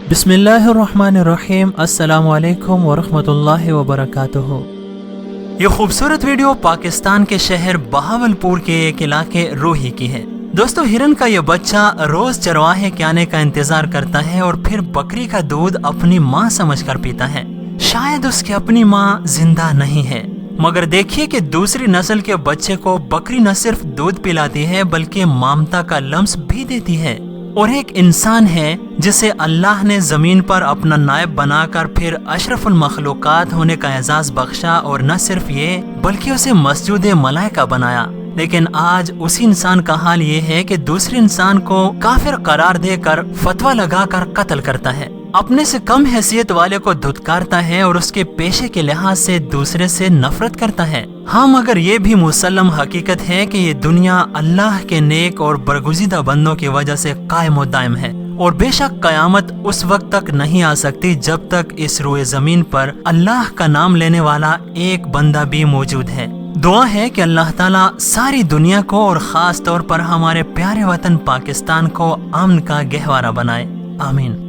बिस्मिल्लाहिर्रहमानिर्रहीम। अस्सलाम-ओ-अलैकुम वरहमतुल्लाहि वबरकातुहू। ये खूबसूरत वीडियो पाकिस्तान के शहर बहावलपुर के एक इलाके रोही की है। दोस्तों, हिरन का ये बच्चा रोज चरवाहे के आने का इंतजार करता है और फिर बकरी का दूध अपनी माँ समझकर पीता है। शायद उसकी अपनी माँ जिंदा नहीं है, मगर देखिए कि दूसरी नस्ल के बच्चे को बकरी न सिर्फ दूध पिलाती है बल्कि ममता का लम्स भी देती है। और एक इंसान है जिसे अल्लाह ने जमीन पर अपना नायब बनाकर फिर अशरफुल मखलूकात होने का एजाज बख्शा, और न सिर्फ ये बल्कि उसे मस्जूद मलाइका बनाया। लेकिन आज उसी इंसान का हाल ये है कि दूसरे इंसान को काफिर करार देकर फतवा लगाकर कत्ल करता है, अपने से कम हैसियत वाले को धुतकारता है और उसके पेशे के लिहाज से दूसरे से नफरत करता है। हाँ, मगर ये भी मुसल्लम हकीकत है कि ये दुनिया अल्लाह के नेक और बरगुज़ीदा बंदों की वजह से कायम और दायम है, और बेशक कयामत उस वक्त तक नहीं आ सकती जब तक इस रोए जमीन पर अल्लाह का नाम लेने वाला एक बंदा भी मौजूद है। दुआ है कि अल्लाह ताला सारी दुनिया को और खास तौर पर हमारे प्यारे वतन पाकिस्तान को अमन का गहवारा बनाए। आमीन।